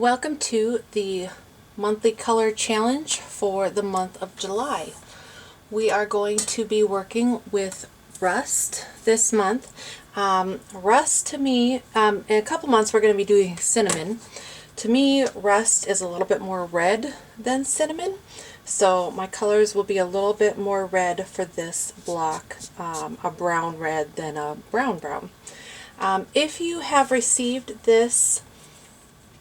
Welcome to the monthly color challenge for the month of July. We are going to be working with rust this month. Rust to me, in a couple months we're going to be doing cinnamon. To me, rust is a little bit more red than cinnamon, so my colors will be a little bit more red for this block, a brown red than a brown brown. If you have received this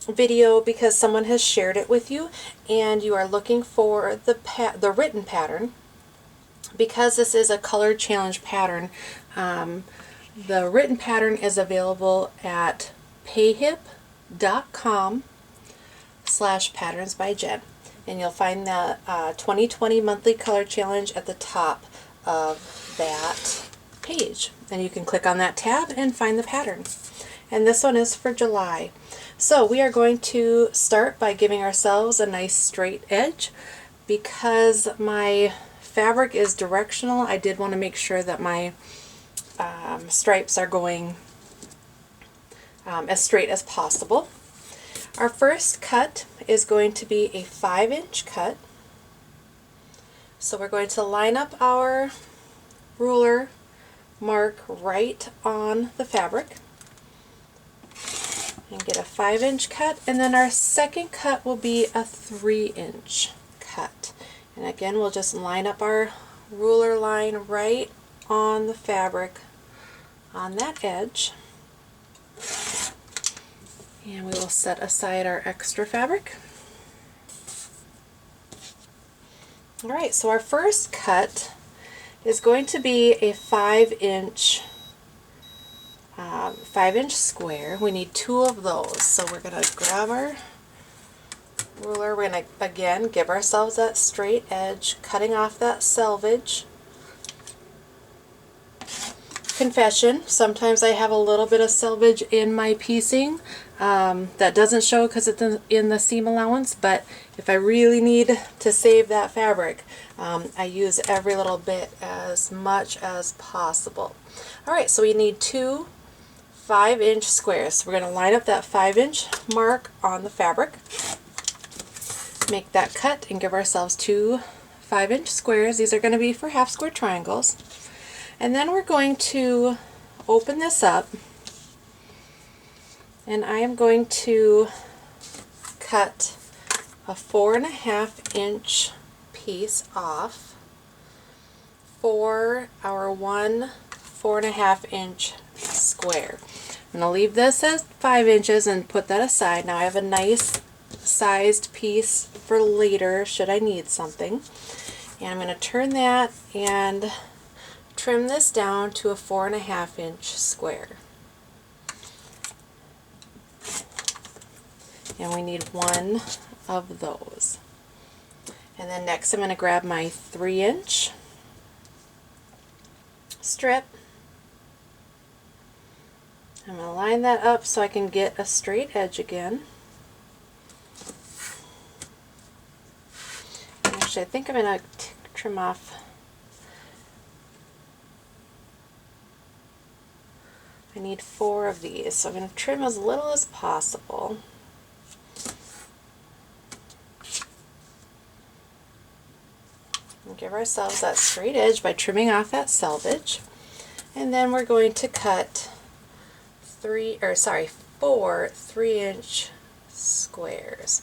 video because someone has shared it with you and you are looking for the written pattern, because this is a color challenge pattern, the written pattern is available at payhip.com/patternsbyjen, and you'll find the 2020 monthly color challenge at the top of that page, and you can click on that tab and find the pattern. And this one is for July. So we are going to start by giving ourselves a nice straight edge. Because my fabric is directional, I did want to make sure that my stripes are going as straight as possible. Our first cut is going to be a 5-inch cut. So we're going to line up our ruler mark right on the fabric and get a 5-inch cut, and then our second cut will be a 3-inch cut. And again, we'll just line up our ruler line right on the fabric on that edge, and we will set aside our extra fabric. Alright, so our first cut is going to be a 5-inch square. We need 2 of those, so we're going to grab our ruler. We're going to again give ourselves that straight edge, cutting off that selvage. Confession, sometimes I have a little bit of selvage in my piecing. That doesn't show because it's in the seam allowance, but if I really need to save that fabric, I use every little bit as much as possible. Alright, so we need 2 5-inch squares. So we're going to line up that 5-inch mark on the fabric, make that cut, and give ourselves 2 5-inch squares. These are going to be for half square triangles. And then we're going to open this up, and I am going to cut a 4.5-inch piece off for our 1 4.5-inch square. I'm going to leave this as 5 inches and put that aside. Now I have a nice sized piece for later should I need something. And I'm going to turn that and trim this down to a 4.5-inch square. And we need 1 of those. And then next I'm going to grab my 3-inch strip. I'm going to line that up so I can get a straight edge again. Actually, I think I'm going to trim off. I need 4 of these, so I'm going to trim as little as possible. And give ourselves that straight edge by trimming off that selvage. And then we're going to cut 4 3-inch squares.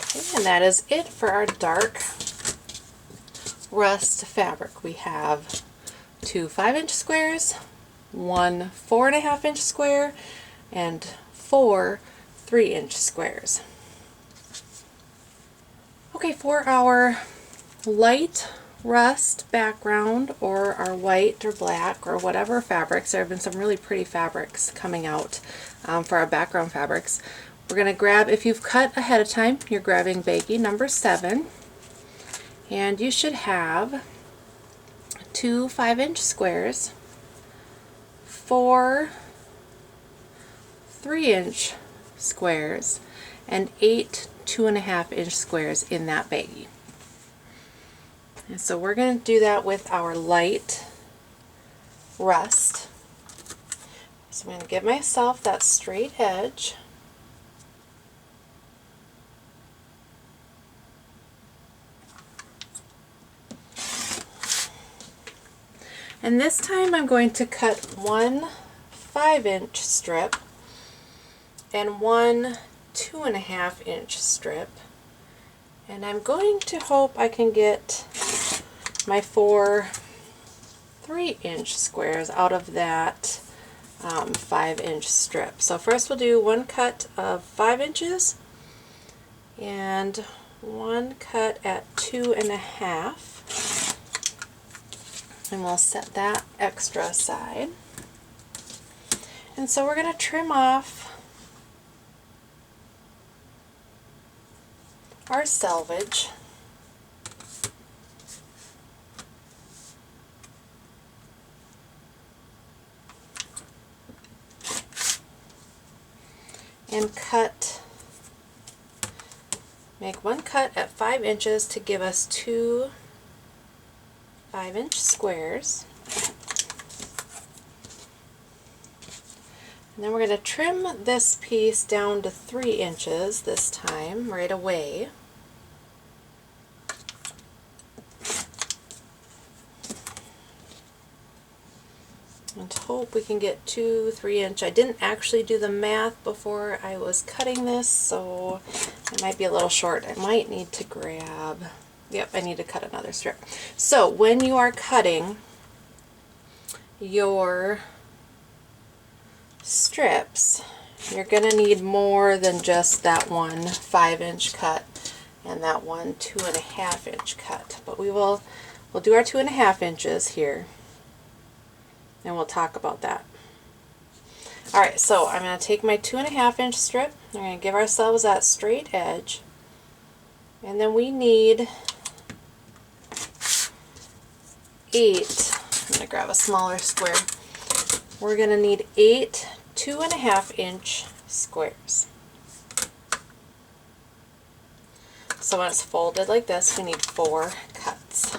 Okay, and that is it for our dark rust fabric. We have 2 5-inch squares, 1 4.5-inch square, and 4 3-inch squares. Okay, for our light rust background, or our white or black or whatever fabrics, there have been some really pretty fabrics coming out for our background fabrics. We're going to grab, if you've cut ahead of time, you're grabbing baggie number 7, and you should have 2 5-inch squares, 4 3-inch squares, and 8 2.5-inch squares in that baggie. And so we're going to do that with our light rust. So I'm going to give myself that straight edge. And this time I'm going to cut one 5-inch strip and one 2.5-inch strip. And I'm going to hope I can get my 4 3-inch squares out of that 5-inch strip. So first we'll do one cut of 5 inches and one cut at 2.5, and we'll set that extra aside. And so we're going to trim off our selvage. And make one cut at 5 inches to give us 2 5-inch squares. And then we're going to trim this piece down to 3 inches this time, right away. And hope we can get 2 3-inch. I didn't actually do the math before I was cutting this, so it might be a little short. I might need to grab, yep, I need to cut another strip. So when you are cutting your strips, you're going to need more than just that one 5-inch cut and that one 2.5-inch cut. But we'll do our 2.5 inches here, and we'll talk about that. Alright, so I'm going to take my 2.5-inch strip, we're going to give ourselves that straight edge, and then we need 8, I'm going to grab a smaller square, we're going to need 8 2.5-inch squares. So when it's folded like this, we need 4 cuts.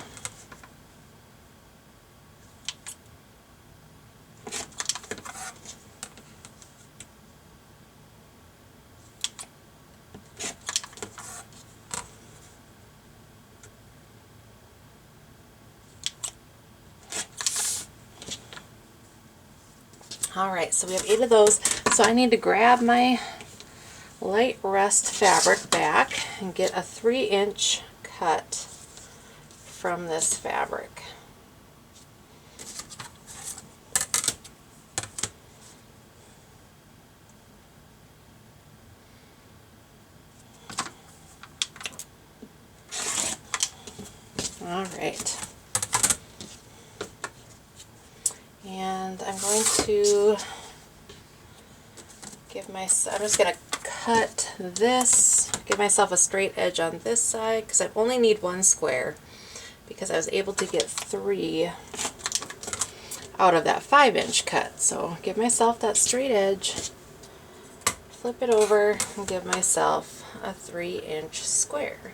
Alright, so we have 8 of those. So I need to grab my light rust fabric back and get a 3-inch cut from this fabric. Alright. And I'm going to I'm just going to cut this, give myself a straight edge on this side because I only need 1 square because I was able to get 3 out of that 5-inch cut. So give myself that straight edge, flip it over, and give myself a 3-inch square.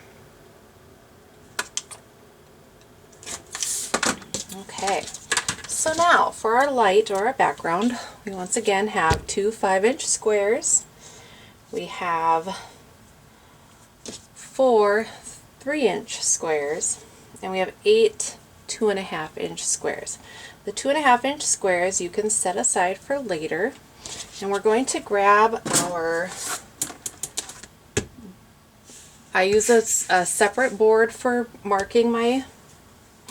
Okay. So now for our light or our background, we once again have 2 5-inch squares. We have 4 3-inch squares, and we have 8 2.5-inch squares. The 2.5-inch squares you can set aside for later, and we're going to grab our, I use a separate board for marking my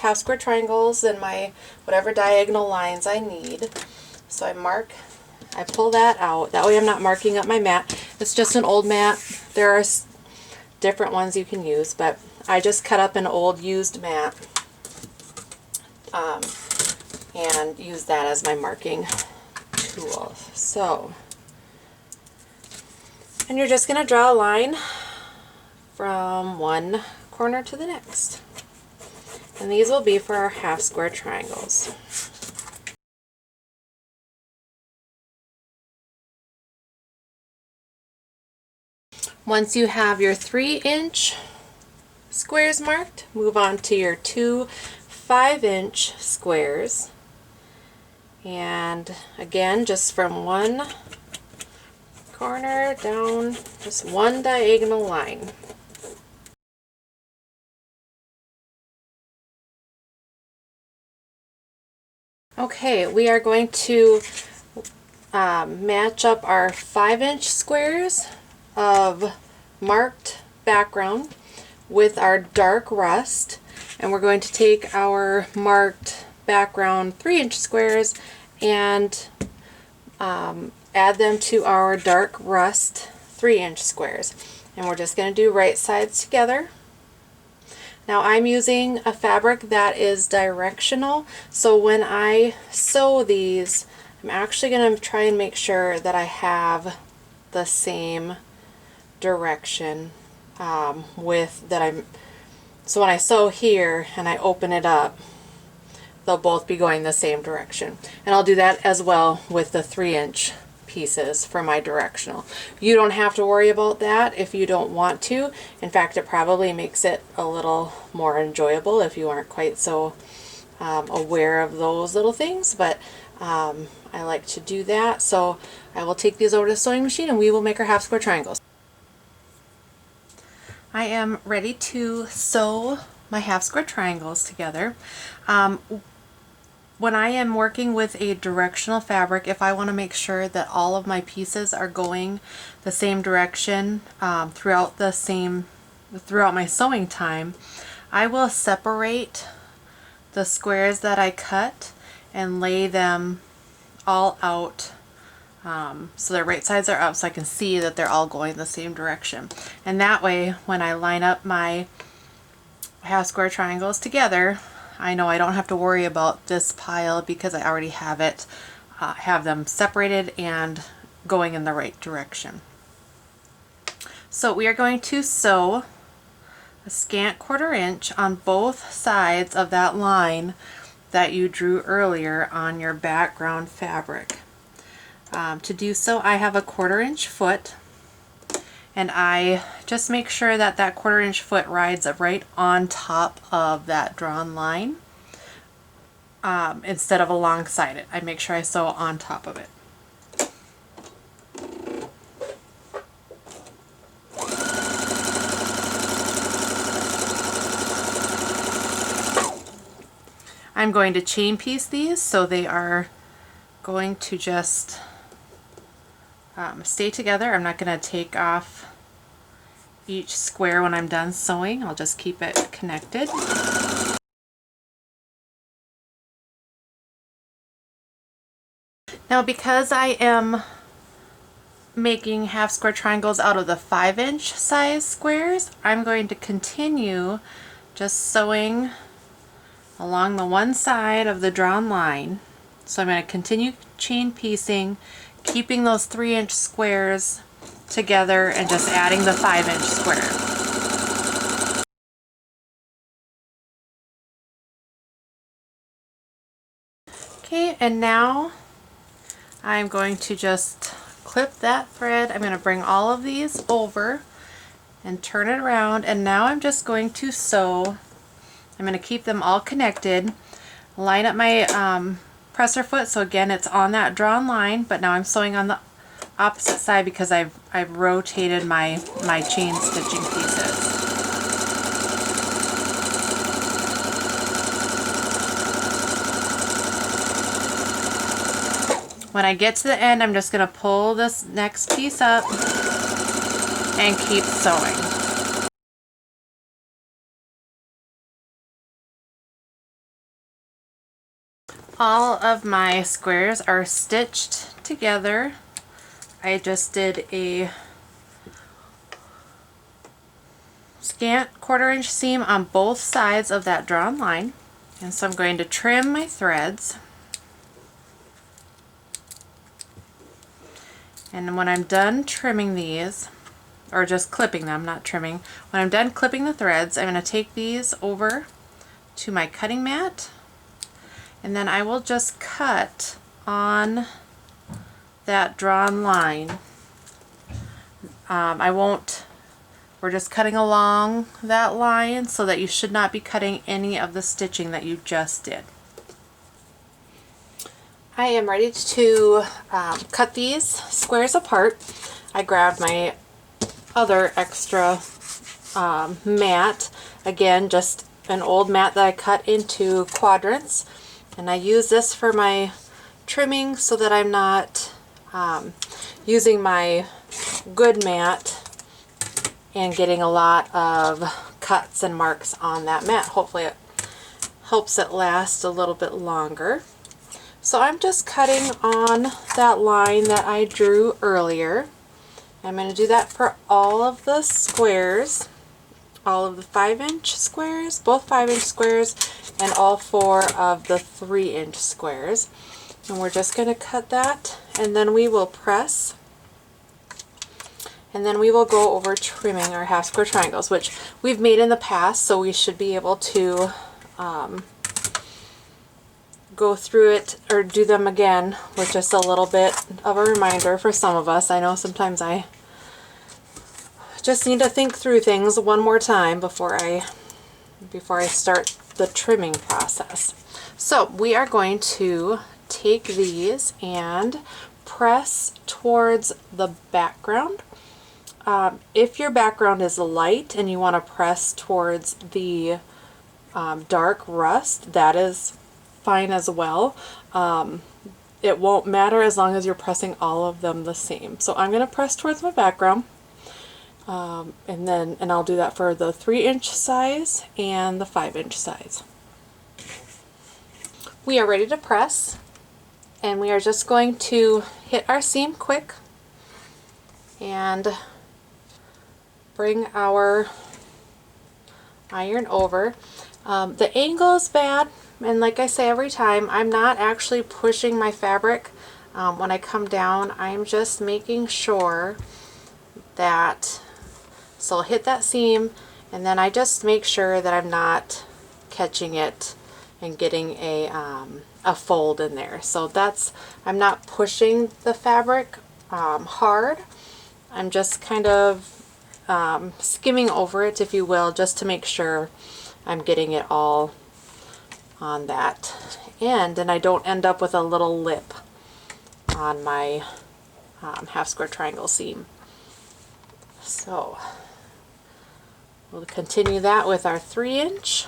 half square triangles and my whatever diagonal lines I need. So I pull that out. That way I'm not marking up my mat. It's just an old mat. There are different ones you can use, but I just cut up an old used mat and use that as my marking tool. So, and you're just going to draw a line from one corner to the next. And these will be for our half square triangles. Once you have your 3-inch squares marked, move on to your 2 5-inch squares. And again, just from one corner down, just one diagonal line. Okay, we are going to match up our 5-inch squares of marked background with our dark rust, and we're going to take our marked background 3-inch squares and add them to our dark rust 3-inch squares, and we're just going to do right sides together. Now I'm using a fabric that is directional, so when I sew these, I'm actually going to try and make sure that I have the same direction so when I sew here and I open it up, they'll both be going the same direction. And I'll do that as well with the 3-inch pieces for my directional. You don't have to worry about that if you don't want to. In fact, it probably makes it a little more enjoyable if you aren't quite so aware of those little things, but I like to do that. So I will take these over to the sewing machine and we will make our half square triangles. I am ready to sew my half square triangles together. When I am working with a directional fabric, if I want to make sure that all of my pieces are going the same direction throughout my sewing time, I will separate the squares that I cut and lay them all out so their right sides are up so I can see that they're all going the same direction. And that way, when I line up my half square triangles together, I know I don't have to worry about this pile because I already have them separated and going in the right direction. So we are going to sew a scant 1/4 inch on both sides of that line that you drew earlier on your background fabric. To do so, I have a 1/4 inch foot, and I just make sure that that 1/4 inch foot rides right on top of that drawn line instead of alongside it. I make sure I sew on top of it. I'm going to chain piece these so they are going to just stay together. I'm not going to take off each square when I'm done sewing. I'll just keep it connected. Now, because I am making half square triangles out of the 5-inch size squares, I'm going to continue just sewing along the one side of the drawn line. So I'm going to continue chain piecing, keeping those 3-inch squares together and just adding the 5-inch square. Okay, and now I'm going to just clip that thread. I'm going to bring all of these over and turn it around, and now I'm just going to sew. I'm going to keep them all connected, line up my presser foot, so again it's on that drawn line, but now I'm sewing on the opposite side because I've rotated my chain stitching pieces. When I get to the end, I'm just going to pull this next piece up and keep sewing. All of my squares are stitched together. I just did a scant 1/4 inch seam on both sides of that drawn line, and so I'm going to trim my threads. And when I'm done trimming these, or just clipping them, not trimming, when I'm done clipping the threads, I'm going to take these over to my cutting mat, and then I will just cut on that drawn line. I won't We're just cutting along that line so that you should not be cutting any of the stitching that you just did. I am ready to cut these squares apart. I grabbed my other extra mat, again just an old mat that I cut into quadrants, and I use this for my trimming so that I'm not using my good mat and getting a lot of cuts and marks on that mat. Hopefully it helps it last a little bit longer. So I'm just cutting on that line that I drew earlier. I'm going to do that for all of the squares, all of the 5-inch squares, both 5-inch squares, and all 4 of the 3-inch squares. And we're just going to cut that, and then we will press, and then we will go over trimming our half square triangles, which we've made in the past, so we should be able to go through it or do them again with just a little bit of a reminder for some of us. I know sometimes I just need to think through things one more time before I start the trimming process. So we are going to take these and press towards the background. If your background is light and you want to press towards the dark rust, that is fine as well. It won't matter as long as you're pressing all of them the same. So I'm going to press towards my background, and I'll do that for the 3-inch size and the 5-inch size. We are ready to press, and we are just going to hit our seam quick and bring our iron over. The angle is bad, and like I say every time, I'm not actually pushing my fabric. When I come down, I'm just making sure that, so I'll hit that seam, and then I just make sure that I'm not catching it and getting a fold in there. So I'm not pushing the fabric hard. I'm just kind of skimming over it, if you will, just to make sure I'm getting it all on that end, and I don't end up with a little lip on my half square triangle seam. So we'll continue that with our 3-inch.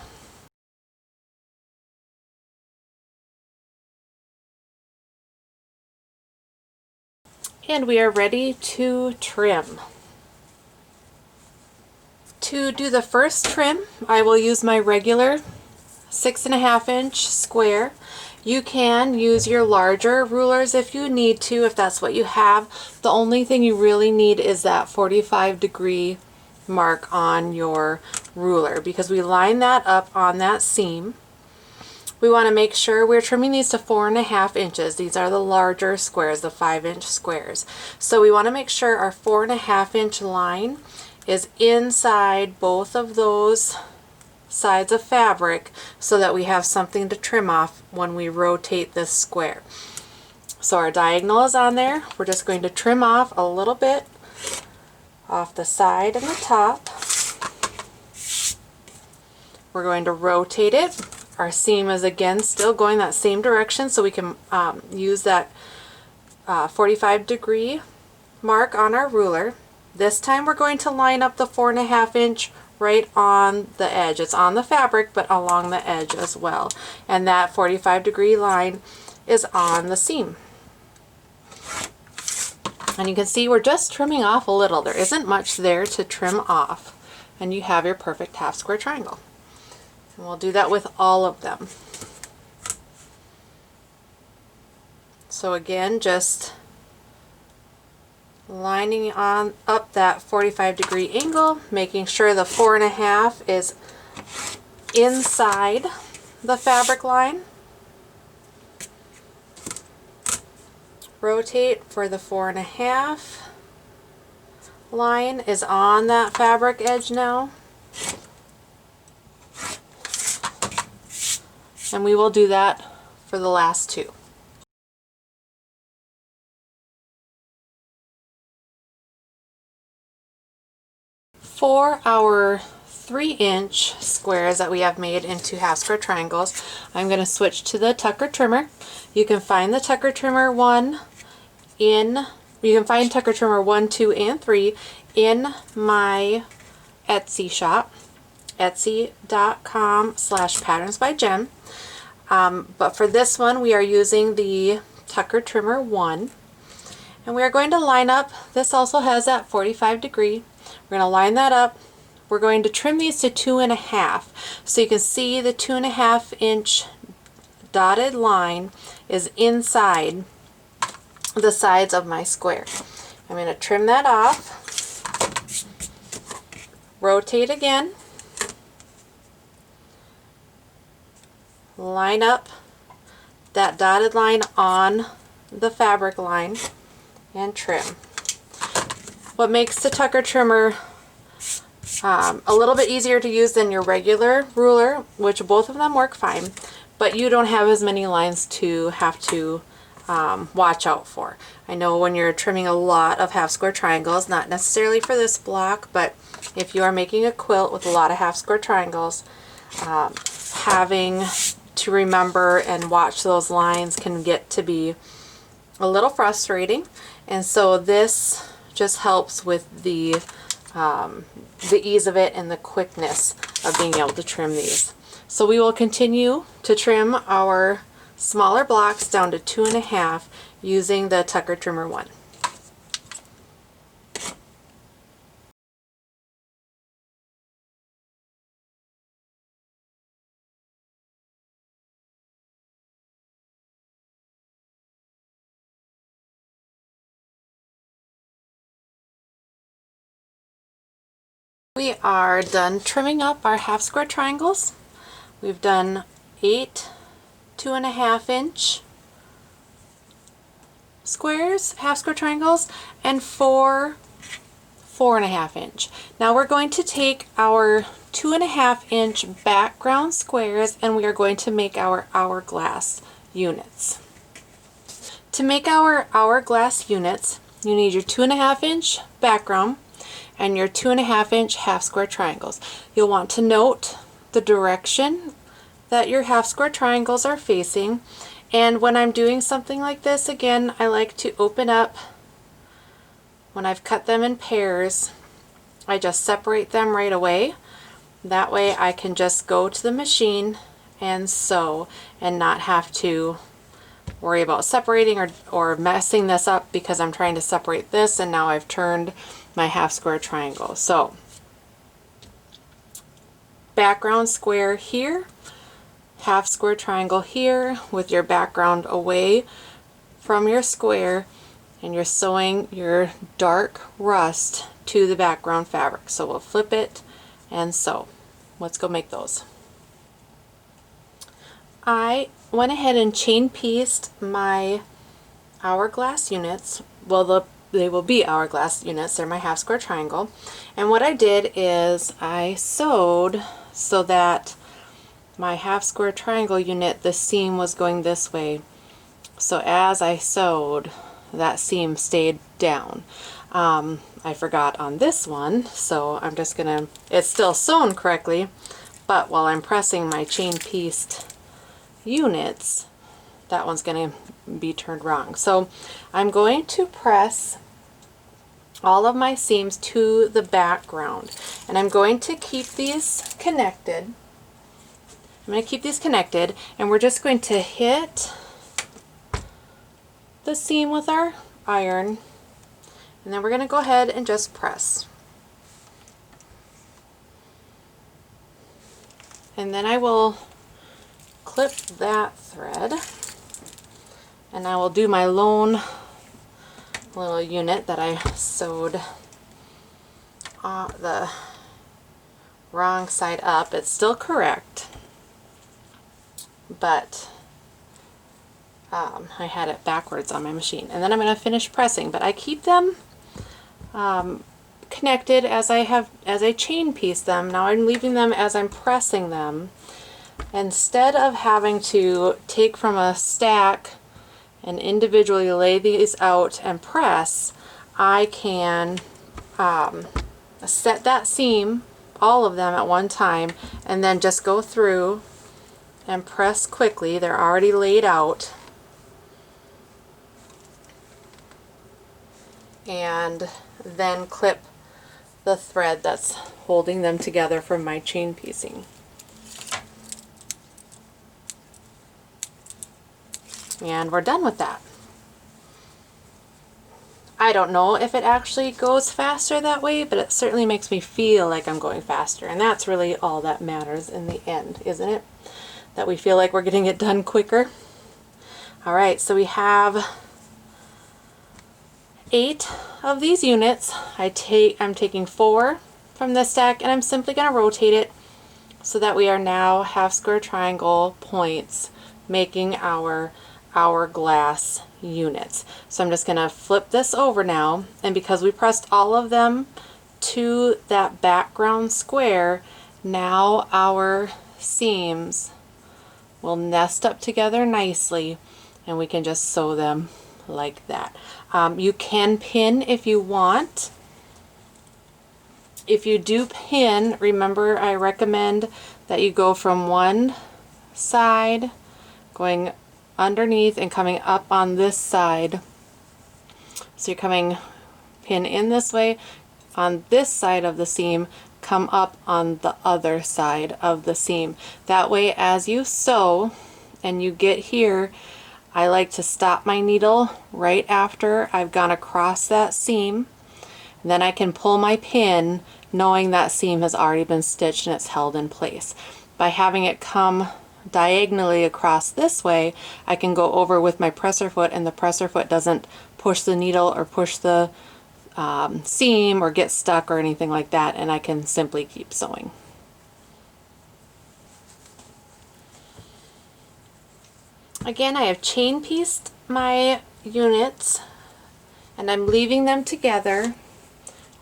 And we are ready to trim. To do the first trim, I will use my regular 6.5-inch square. You can use your larger rulers if you need to, if that's what you have. The only thing you really need is that 45-degree mark on your ruler, because we line that up on that seam. We want to make sure we're trimming these to 4.5 inches. These are the larger squares, the 5-inch squares. So we want to make sure our 4.5-inch line is inside both of those sides of fabric so that we have something to trim off when we rotate this square. So our diagonal is on there. We're just going to trim off a little bit off the side and the top. We're going to rotate it. Our seam is again still going that same direction, so we can use that 45-degree mark on our ruler. This time we're going to line up the 4.5-inch right on the edge. It's on the fabric, but along the edge as well. And that 45-degree line is on the seam. And you can see we're just trimming off a little. There isn't much there to trim off, and you have your perfect half square triangle. And we'll do that with all of them. So again, just lining on up that 45-degree angle, making sure the 4.5 is inside the fabric line. Rotate for the 4.5. Line is on that fabric edge now. And we will do that for the last two. for our 3-inch squares that we have made into half square triangles, I'm going to switch to the Tucker trimmer. You can find the Tucker trimmer 1, 2, and 3 in my Etsy shop, etsy.com/patternsbyjen. But for this one, we are using the Tucker trimmer 1. And we are going to line up, this also has that 45 degree. We're going to line that up. We're going to trim these to 2.5. So you can see the 2.5 inch dotted line is inside the sides of my square. I'm going to trim that off, rotate again, line up that dotted line on the fabric line, and trim. What makes the Tucker trimmer a little bit easier to use than your regular ruler, which both of them work fine, but you don't have as many lines to have to watch out for. I know when you're trimming a lot of half square triangles, not necessarily for this block, but if you are making a quilt with a lot of half square triangles, having to remember and watch those lines can get to be a little frustrating. And so this just helps with the ease of it and the quickness of being able to trim these. So we will continue to trim our smaller blocks down to 2.5 using the Tucker trimmer 1. We are done trimming up our half square triangles. We've done 8 2.5 inch squares, half square triangles, and 4 4.5 inch. Now we're going to take our 2.5 inch background squares and we are going to make our hourglass units. To make our hourglass units, you need your 2.5 inch background and your 2.5 inch half square triangles. You'll want to note the direction that your half square triangles are facing, and when I'm doing something like this, again, I like to open up. When I've cut them in pairs, I just separate them right away. That way I can just go to the machine and sew and not have to worry about separating or messing this up because I'm trying to separate this and now I've turned my half square triangle. So background square here, half square triangle here with your background away from your square, and you're sewing your dark rust to the background fabric. So we'll flip it and sew. Let's go make those. I went ahead and chain pieced my hourglass units. Well, they will be hourglass units. They're my half square triangle. And what I did is I sewed so that my half square triangle unit, the seam was going this way. So as I sewed, that seam stayed down. I forgot on this one, so I'm just gonna, it's still sewn correctly, but while I'm pressing my chain pieced units, that one's gonna be turned wrong. So I'm going to press all of my seams to the background, and I'm going to keep these connected. I'm going to keep these connected, and we're just going to hit the seam with our iron, and then we're going to go ahead and just press. And then I will clip that thread, and I will do my lone little unit that I sewed the wrong side up. It's still correct, but I had it backwards on my machine. And then I'm going to finish pressing, but I keep them connected as I chain piece them. Now I'm leaving them as I'm pressing them. Instead of having to take from a stack and individually lay these out and press, I can set that seam, all of them at one time, and then just go through and press quickly. They're already laid out. And then clip the thread that's holding them together from my chain piecing. And we're done with that. I don't know if it actually goes faster that way, but it certainly makes me feel like I'm going faster, and that's really all that matters in the end, isn't it? That we feel like we're getting it done quicker. Alright, so we have 8 of these units. I'm taking 4 from this stack, and I'm simply going to rotate it so that we are now half square triangle points, making our hourglass units. So I'm just going to flip this over now, and because we pressed all of them to that background square, now our seams will nest up together nicely, and we can just sew them like that. You can pin if you want. If you do pin, remember I recommend that you go from one side, going underneath and coming up on this side. So you're coming pin in this way on this side of the seam, come up on the other side of the seam. That way as you sew and you get here, I like to stop my needle right after I've gone across that seam. And then I can pull my pin knowing that seam has already been stitched and it's held in place. By having it come diagonally across this way, I can go over with my presser foot, and the presser foot doesn't push the needle or push the seam or get stuck or anything like that, and I can simply keep sewing. Again, I have chain pieced my units, and I'm leaving them together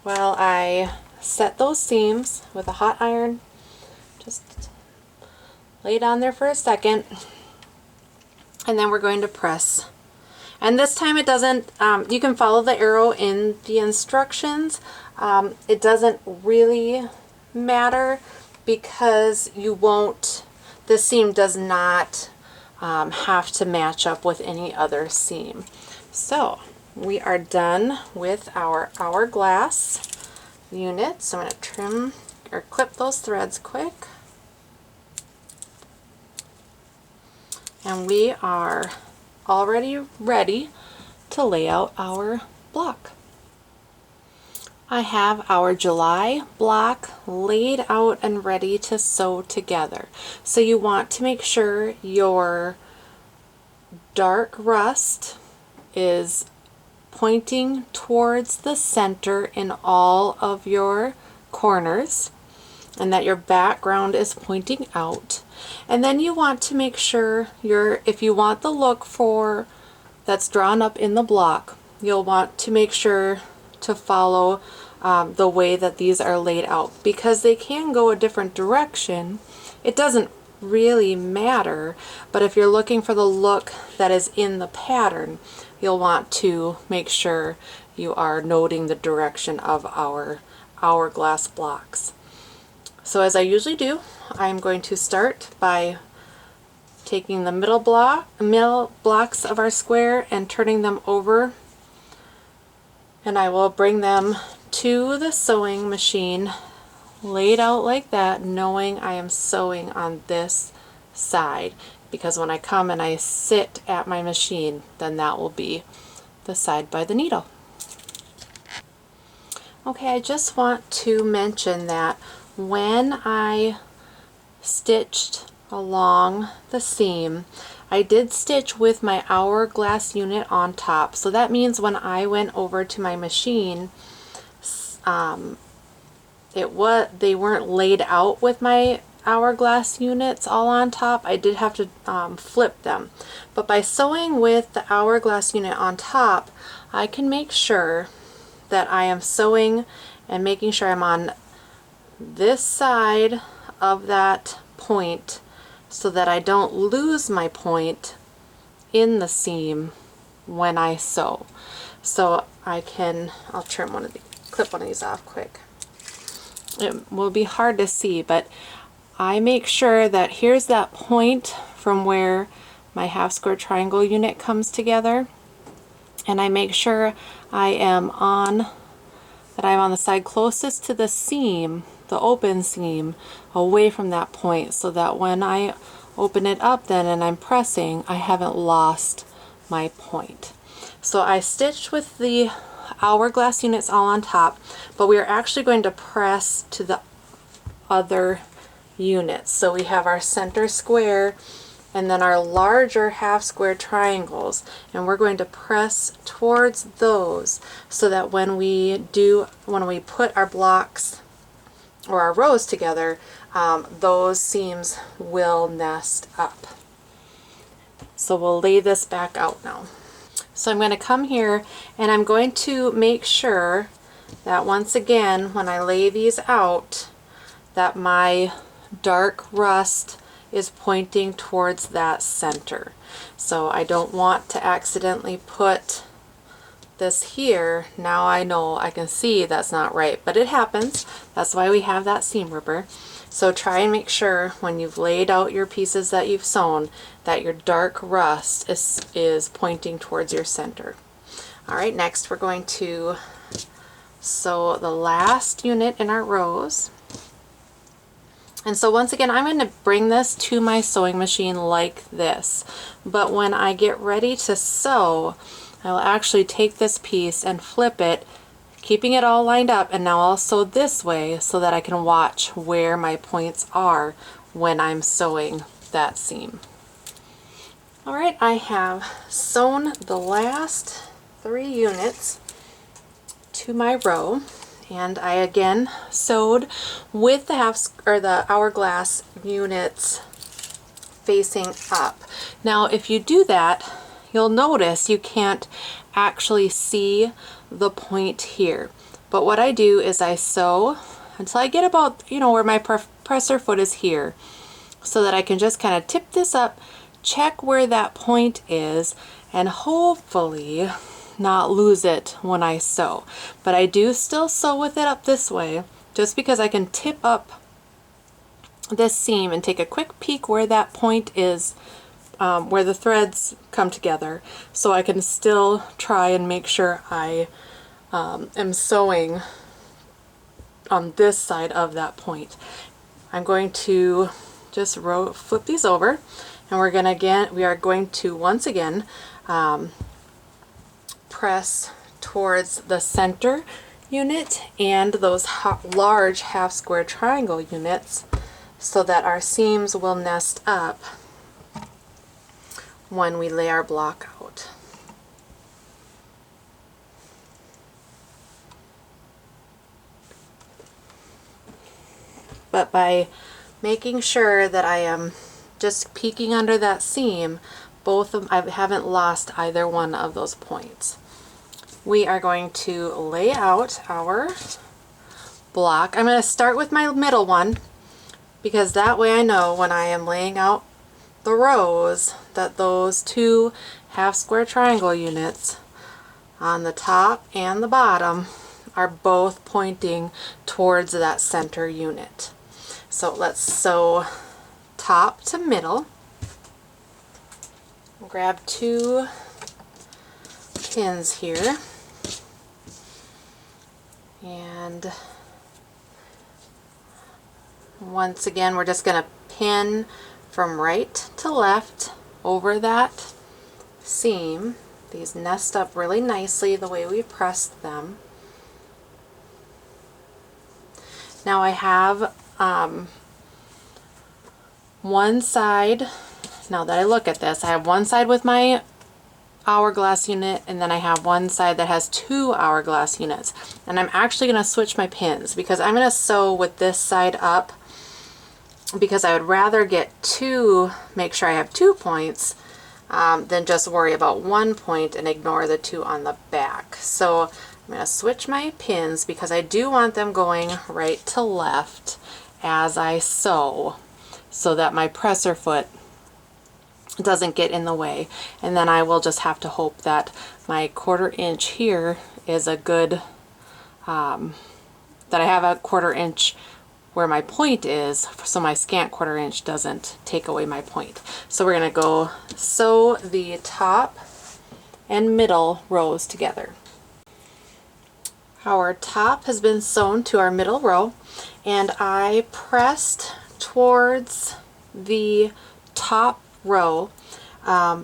while I set those seams with a hot iron. Just lay it on there for a second, and then we're going to press. And this time it doesn't, you can follow the arrow in the instructions. It doesn't really matter because you won't, the seam does not have to match up with any other seam. So we are done with our hourglass unit. So I'm going to trim or clip those threads quick. And we are already ready to lay out our block. I have our July block laid out and ready to sew together. So you want to make sure your dark rust is pointing towards the center in all of your corners, and that your background is pointing out. And then you want to make sure if you want the look for that's drawn up in the block, you'll want to make sure to follow the way that these are laid out, because they can go a different direction. It doesn't really matter, but if you're looking for the look that is in the pattern, you'll want to make sure you are noting the direction of our hourglass blocks. So as I usually do, I'm going to start by taking the middle blocks of our square and turning them over, and I will bring them to the sewing machine laid out like that, knowing I am sewing on this side, because when I come and I sit at my machine, then that will be the side by the needle. Okay, I just want to mention that when I stitched along the seam, I did stitch with my hourglass unit on top. So that means when I went over to my machine, they weren't laid out with my hourglass units all on top. I did have to flip them. But by sewing with the hourglass unit on top, I can make sure that I am sewing and making sure I'm on this side of that point so that I don't lose my point in the seam when I sew. So I'll clip one of these off quick. it will be hard to see, but I make sure that here's that point from where my half square triangle unit comes together, and I make sure I'm on the side closest to the seam, the open seam, away from that point, so that when I open it up then and I'm pressing, I haven't lost my point. So I stitched with the hourglass units all on top, but we are actually going to press to the other units. So we have our center square and then our larger half square triangles, and we're going to press towards those so that when we put our blocks or our rows together, those seams will nest up. So we'll lay this back out now. So I'm going to come here and I'm going to make sure that once again when I lay these out that my dark rust is pointing towards that center. So I don't want to accidentally put this here. Now I know, I can see that's not right, but it happens. That's why we have that seam ripper. So try and make sure when you've laid out your pieces that you've sewn that your dark rust is pointing towards your center. Alright, next we're going to sew the last unit in our rows. And so once again, I'm going to bring this to my sewing machine like this. But when I get ready to sew, I'll actually take this piece and flip it, keeping it all lined up, and now I'll sew this way so that I can watch where my points are when I'm sewing that seam. Alright, I have sewn the last 3 units to my row. And I again sewed with the hourglass units facing up. Now if you do that, you'll notice you can't actually see the point here. But what I do is I sew until I get about, where my presser foot is here, so that I can just kind of tip this up, check where that point is, and hopefully not lose it when I sew. But I do still sew with it up this way just because I can tip up this seam and take a quick peek where that point is, where the threads come together, so I can still try and make sure I am sewing on this side of that point. I'm going to just flip these over, and we are going to once again press towards the center unit and those large half square triangle units so that our seams will nest up when we lay our block out. But by making sure that I am just peeking under that seam, I haven't lost either one of those points. We are going to lay out our block. I'm going to start with my middle one because that way I know when I am laying out the rows that those 2 half square triangle units on the top and the bottom are both pointing towards that center unit. So let's sew top to middle. Grab 2 pins here, and once again we're just going to pin from right to left over that seam. These nest up really nicely the way we pressed them. Now I have one side. Now that I look at this, I have one side with my hourglass unit, and then I have one side that has 2 hourglass units. And I'm actually going to switch my pins because I'm going to sew with this side up because I would rather make sure I have 2 points than just worry about 1 point and ignore the 2 on the back. So I'm going to switch my pins because I do want them going right to left as I sew so that my presser foot doesn't get in the way. And then I will just have to hope that my 1/4 inch here is a good that that I have a 1/4 inch where my point is, so my scant 1/4 inch doesn't take away my point. So we're gonna go sew the top and middle rows together. Our top has been sewn to our middle row, and I pressed towards the top row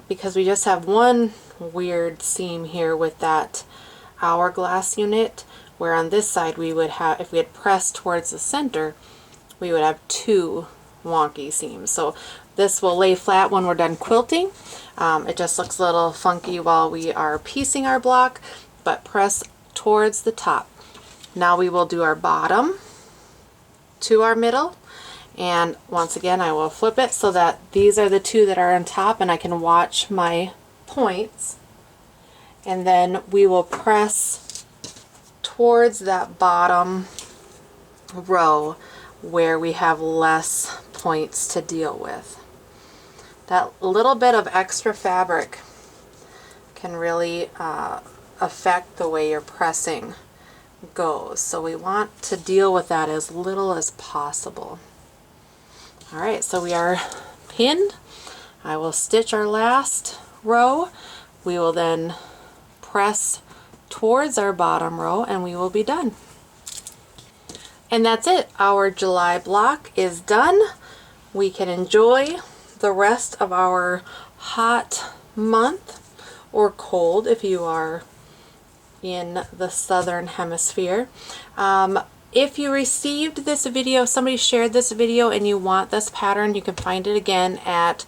because we just have one weird seam here with that hourglass unit, where on this side we would have, if we had pressed towards the center, we would have 2 wonky seams. So this will lay flat when we're done quilting. It just looks a little funky while we are piecing our block, but press towards the top. Now we will do our bottom to our middle, and once again I will flip it so that these are the 2 that are on top and I can watch my points, and then we will press towards that bottom row where we have less points to deal with. That little bit of extra fabric can really affect the way your pressing goes, so we want to deal with that as little as possible. Alright, so we are pinned. I will stitch our last row. We will then press towards our bottom row and we will be done. And that's it. Our July block is done. We can enjoy the rest of our hot month, or cold if you are in the southern hemisphere. If you received this video, somebody shared this video and you want this pattern, you can find it again at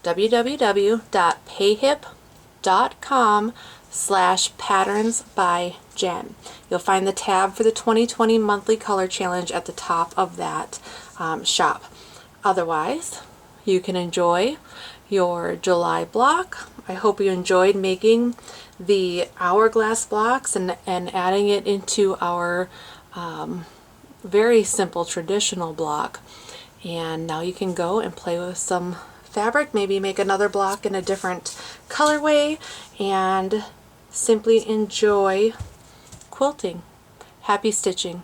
www.payhip.com/patterns-by-Jen. You'll find the tab for the 2020 monthly color challenge at the top of that shop. Otherwise, you can enjoy your July block. I hope you enjoyed making the hourglass blocks and adding it into our very simple traditional block. And now you can go and play with some fabric, maybe make another block in a different colorway, and simply enjoy quilting. Happy stitching.